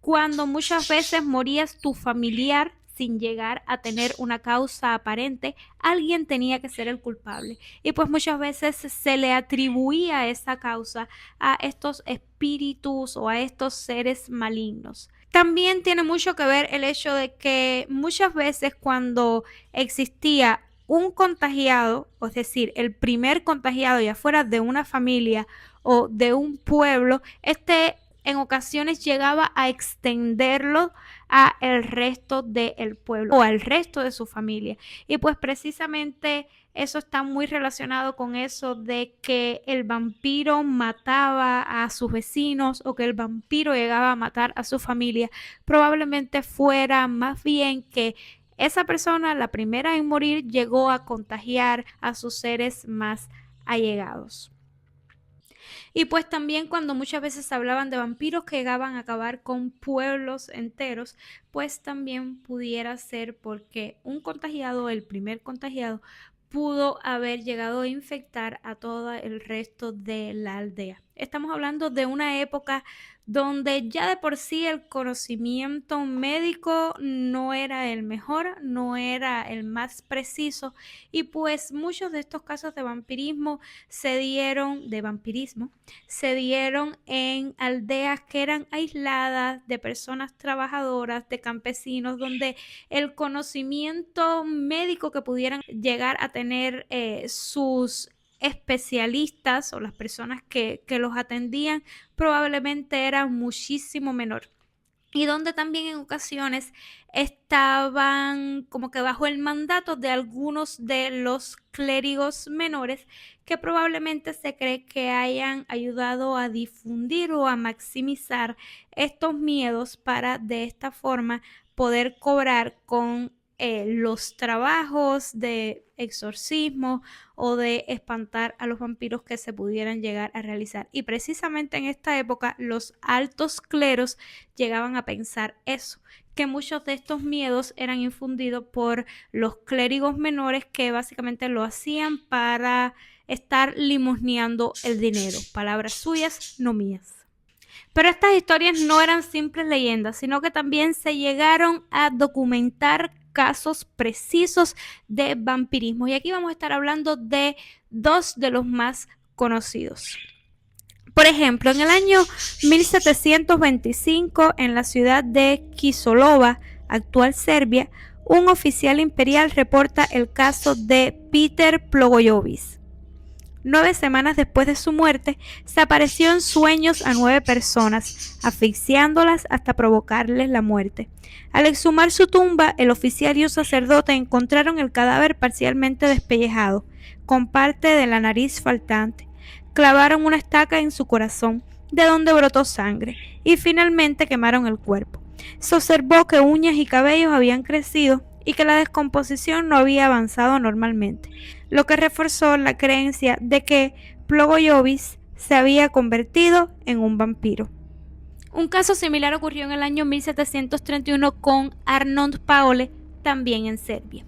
Cuando muchas veces morías tu familiar sin llegar a tener una causa aparente, alguien tenía que ser el culpable. Y pues muchas veces se le atribuía esa causa a estos espíritus o a estos seres malignos. También tiene mucho que ver el hecho de que muchas veces cuando existía un contagiado, es decir, el primer contagiado ya fuera de una familia o de un pueblo, este en ocasiones llegaba a extenderlo a el resto del pueblo o al resto de su familia. Y pues precisamente eso está muy relacionado con eso de que el vampiro mataba a sus vecinos o que el vampiro llegaba a matar a su familia. Probablemente fuera más bien que esa persona, la primera en morir, llegó a contagiar a sus seres más allegados. Y pues también cuando muchas veces hablaban de vampiros que llegaban a acabar con pueblos enteros, pues también pudiera ser porque un contagiado, el primer contagiado, pudo haber llegado a infectar a todo el resto de la aldea. Estamos hablando de una época donde ya de por sí el conocimiento médico no era el mejor, no era el más preciso, y pues muchos de estos casos de vampirismo se dieron en aldeas que eran aisladas, de personas trabajadoras, de campesinos, donde el conocimiento médico que pudieran llegar a tener sus especialistas o las personas que los atendían probablemente era muchísimo menor, y donde también en ocasiones estaban como que bajo el mandato de algunos de los clérigos menores que probablemente se cree que hayan ayudado a difundir o a maximizar estos miedos para de esta forma poder cobrar con los trabajos de exorcismo o de espantar a los vampiros que se pudieran llegar a realizar. Y precisamente en esta época los altos cleros llegaban a pensar eso, que muchos de estos miedos eran infundidos por los clérigos menores que básicamente lo hacían para estar limosneando el dinero. Palabras suyas, no mías. Pero estas historias no eran simples leyendas, sino que también se llegaron a documentar casos precisos de vampirismo. Y aquí vamos a estar hablando de dos de los más conocidos. Por ejemplo, en el año 1725, en la ciudad de Kisolova, actual Serbia, un oficial imperial reporta el caso de Peter Plogoyovich. 9 semanas después de su muerte, se apareció en sueños a 9 personas, asfixiándolas hasta provocarles la muerte. Al exhumar su tumba, el oficial y un sacerdote encontraron el cadáver parcialmente despellejado, con parte de la nariz faltante. Clavaron una estaca en su corazón, de donde brotó sangre, y finalmente quemaron el cuerpo. Se observó que uñas y cabellos habían crecido y que la descomposición no había avanzado normalmente, lo que reforzó la creencia de que Plogoyovich se había convertido en un vampiro. Un caso similar ocurrió en el año 1731 con Arnold Paole, también en Serbia.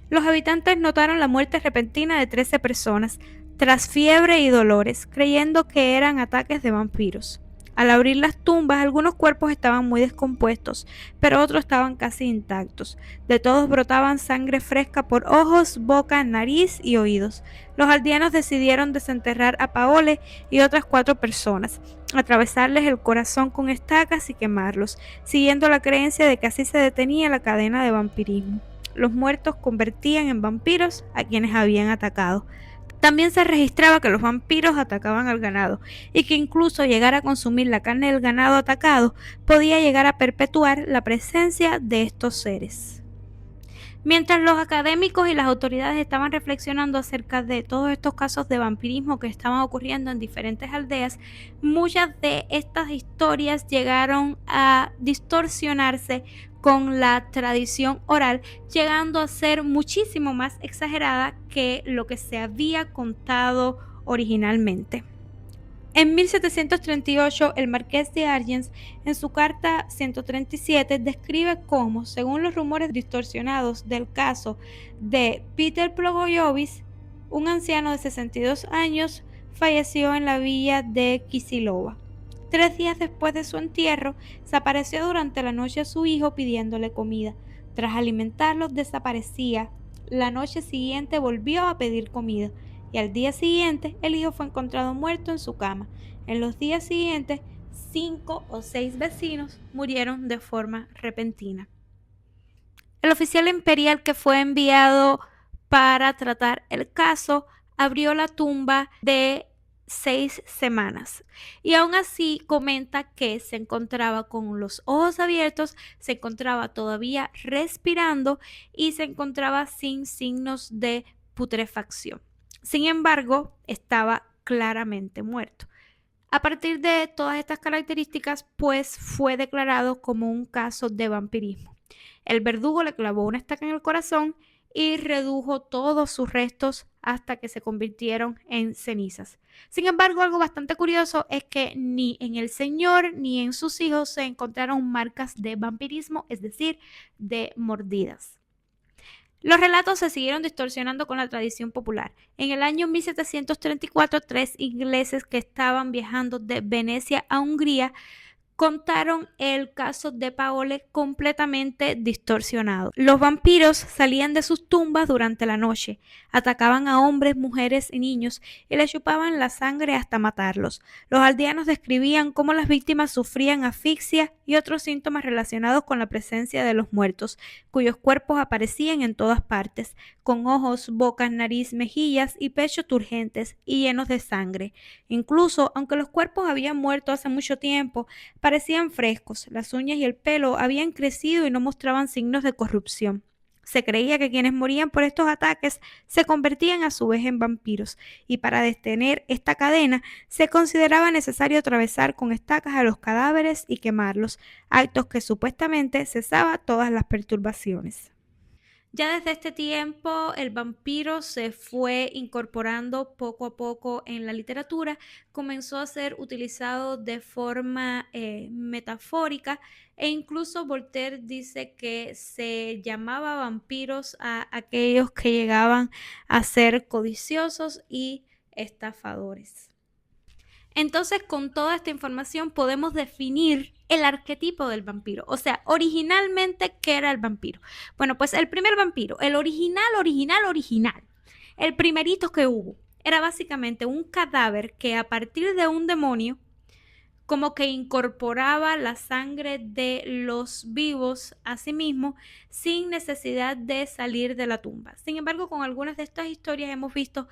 Los habitantes notaron la muerte repentina de 13 personas, tras fiebre y dolores, creyendo que eran ataques de vampiros. Al abrir las tumbas, algunos cuerpos estaban muy descompuestos, pero otros estaban casi intactos. De todos brotaban sangre fresca por ojos, boca, nariz y oídos. Los aldeanos decidieron desenterrar a Paole y otras 4 personas, atravesarles el corazón con estacas y quemarlos, siguiendo la creencia de que así se detenía la cadena de vampirismo. Los muertos convertían en vampiros a quienes habían atacado. También se registraba que los vampiros atacaban al ganado y que incluso llegar a consumir la carne del ganado atacado podía llegar a perpetuar la presencia de estos seres. Mientras los académicos y las autoridades estaban reflexionando acerca de todos estos casos de vampirismo que estaban ocurriendo en diferentes aldeas, muchas de estas historias llegaron a distorsionarse con la tradición oral, llegando a ser muchísimo más exagerada que lo que se había contado originalmente. En 1738, el marqués de Argens, en su carta 137, describe cómo, según los rumores distorsionados del caso de Peter Plogoyovich, un anciano de 62 años falleció en la villa de Kisilova. 3 días después de su entierro, se apareció durante la noche a su hijo pidiéndole comida. Tras alimentarlo, desaparecía. La noche siguiente volvió a pedir comida y al día siguiente el hijo fue encontrado muerto en su cama. En los días siguientes, 5 o 6 vecinos murieron de forma repentina. El oficial imperial que fue enviado para tratar el caso abrió la tumba de 6 semanas y aún así comenta que se encontraba con los ojos abiertos, se encontraba todavía respirando y se encontraba sin signos de putrefacción. Sin embargo, estaba claramente muerto. A partir de todas estas características, pues fue declarado como un caso de vampirismo. El verdugo le clavó una estaca en el corazón y redujo todos sus restos hasta que se convirtieron en cenizas. Sin embargo, algo bastante curioso es que ni en el señor ni en sus hijos se encontraron marcas de vampirismo, es decir, de mordidas. Los relatos se siguieron distorsionando con la tradición popular. En el año 1734, 3 ingleses que estaban viajando de Venecia a Hungría contaron el caso de Paole completamente distorsionado. Los vampiros salían de sus tumbas durante la noche, atacaban a hombres, mujeres y niños y les chupaban la sangre hasta matarlos. Los aldeanos describían cómo las víctimas sufrían asfixia y otros síntomas relacionados con la presencia de los muertos, cuyos cuerpos aparecían en todas partes, con ojos, bocas, nariz, mejillas y pechos turgentes y llenos de sangre. Incluso, aunque los cuerpos habían muerto hace mucho tiempo, parecían frescos, las uñas y el pelo habían crecido y no mostraban signos de corrupción. Se creía que quienes morían por estos ataques se convertían a su vez en vampiros, y para detener esta cadena se consideraba necesario atravesar con estacas a los cadáveres y quemarlos, actos que supuestamente cesaba todas las perturbaciones. Ya desde este tiempo el vampiro se fue incorporando poco a poco en la literatura, comenzó a ser utilizado de forma metafórica e incluso Voltaire dice que se llamaba vampiros a aquellos que llegaban a ser codiciosos y estafadores. Entonces, con toda esta información podemos definir el arquetipo del vampiro. O sea, originalmente, ¿qué era el vampiro? Bueno, pues el primer vampiro, el original, el primerito que hubo, era básicamente un cadáver que a partir de un demonio como que incorporaba la sangre de los vivos a sí mismo sin necesidad de salir de la tumba. Sin embargo, con algunas de estas historias hemos visto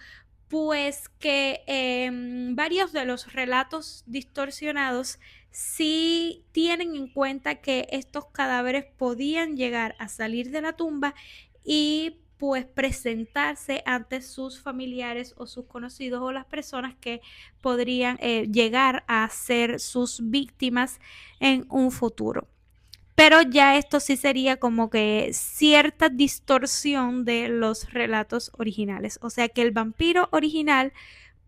pues que varios de los relatos distorsionados sí tienen en cuenta que estos cadáveres podían llegar a salir de la tumba y pues presentarse ante sus familiares o sus conocidos o las personas que podrían llegar a ser sus víctimas en un futuro. Pero ya esto sí sería como que cierta distorsión de los relatos originales. O sea que el vampiro original,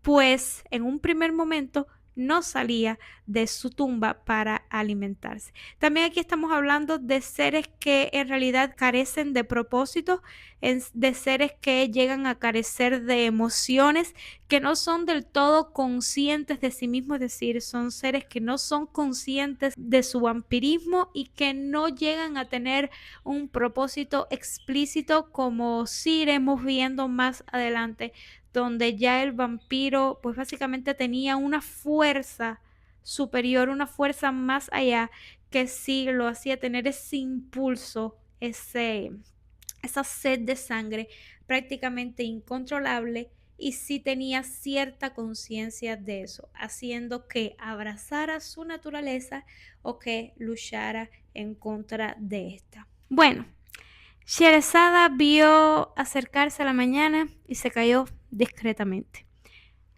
pues en un primer momento no salía de su tumba para alimentarse. También aquí estamos hablando de seres que en realidad carecen de propósito, de seres que llegan a carecer de emociones, que no son del todo conscientes de sí mismos, es decir, son seres que no son conscientes de su vampirismo y que no llegan a tener un propósito explícito como sí iremos viendo más adelante, donde ya el vampiro pues básicamente tenía una fuerza superior, una fuerza más allá que sí lo hacía tener ese impulso, esa sed de sangre prácticamente incontrolable y sí tenía cierta conciencia de eso, haciendo que abrazara su naturaleza o que luchara en contra de esta. Bueno, Sherazada vio acercarse a la mañana y se cayó discretamente.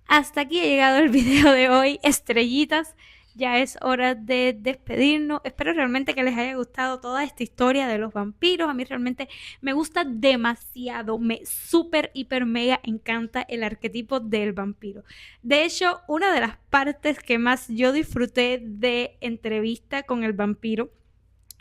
Hasta aquí ha llegado el video de hoy, estrellitas. Ya es hora de despedirnos. Espero realmente que les haya gustado toda esta historia de los vampiros. A mí realmente me gusta demasiado. Me súper, hiper, mega encanta el arquetipo del vampiro. De hecho, una de las partes que más yo disfruté de Entrevista con el vampiro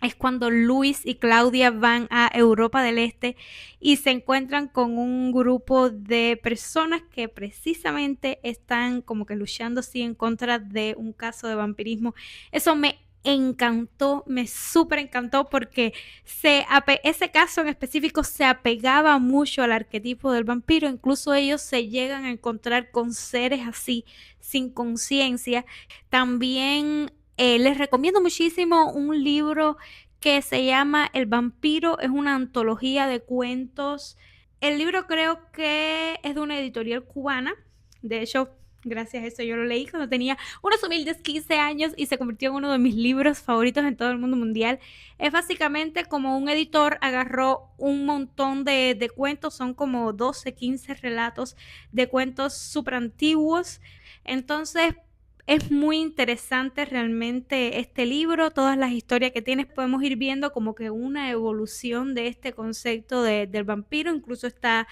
es cuando Luis y Claudia van a Europa del Este y se encuentran con un grupo de personas que precisamente están como que luchando así en contra de un caso de vampirismo. Eso me encantó, me súper encantó porque ese caso en específico se apegaba mucho al arquetipo del vampiro. Incluso ellos se llegan a encontrar con seres así, sin conciencia. También les recomiendo muchísimo un libro que se llama El vampiro, es una antología de cuentos. El libro creo que es de una editorial cubana. De hecho, gracias a eso yo lo leí cuando tenía unos humildes 15 años y se convirtió en uno de mis libros favoritos en todo el mundo mundial. Es básicamente como un editor agarró un montón de cuentos, son como 12, 15 relatos de cuentos súper antiguos. Entonces, es muy interesante realmente este libro, todas las historias que tienes, podemos ir viendo como que una evolución de este concepto del vampiro. Incluso está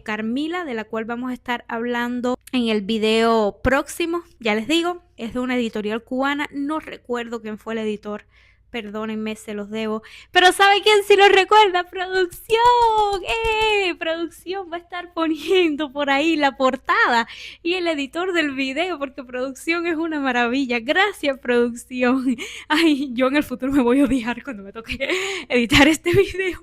Carmila, de la cual vamos a estar hablando en el video próximo. Ya les digo, es de una editorial cubana, no recuerdo quién fue el editor. Perdónenme, se los debo. Pero ¿sabe quién sí lo recuerda? ¡Producción! Producción va a estar poniendo por ahí la portada y el editor del video, porque producción es una maravilla. Gracias, producción. Ay, yo en el futuro me voy a odiar cuando me toque editar este video.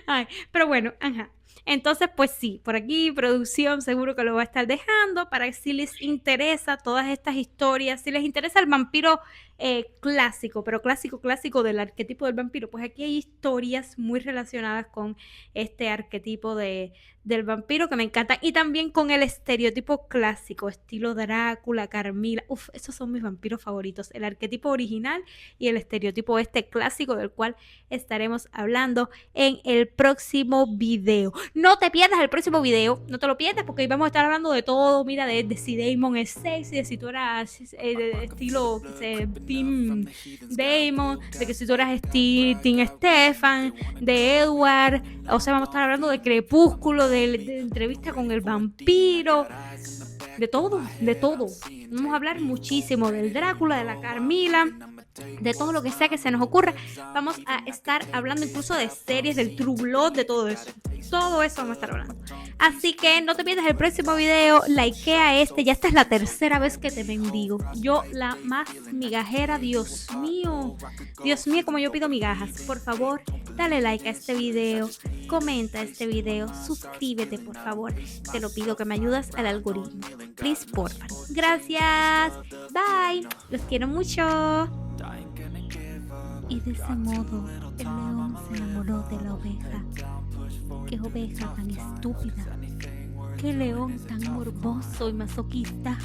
Ay, pero bueno, ajá. Entonces, pues sí, por aquí producción seguro que lo va a estar dejando para que si les interesa todas estas historias, si les interesa el vampiro clásico, pero clásico del arquetipo del vampiro, pues aquí hay historias muy relacionadas con este arquetipo del vampiro que me encanta, y también con el estereotipo clásico, estilo Drácula, Carmila. Uf, esos son mis vampiros favoritos, el arquetipo original y el estereotipo este clásico, del cual estaremos hablando en el próximo video. No te pierdas el próximo video, no te lo pierdas, porque vamos a estar hablando de todo. Mira, de si Damon es sexy, de si tú eras de estilo Team Damon, de que si tú eras Team Stefan, de Edward. O sea, vamos a estar hablando de Crepúsculo, de Entrevista con el vampiro, de todo, de todo. Vamos a hablar muchísimo del Drácula, de la Carmila, de todo lo que sea que se nos ocurra. Vamos a estar hablando incluso de series, del True Blood, de todo eso. Todo eso vamos a estar hablando. Así que no te pierdas el próximo video. Likea este. Ya esta es la tercera vez que te bendigo. Yo la más migajera. Dios mío. Dios mío, como yo pido migajas. Por favor, dale like a este video, comenta este video, suscríbete por favor. Te lo pido que me ayudas al algoritmo. Please, porfa. Gracias. Bye. Los quiero mucho. Y de ese modo, el león se enamoró de la oveja. Qué oveja tan estúpida. Qué león tan morboso y masoquista.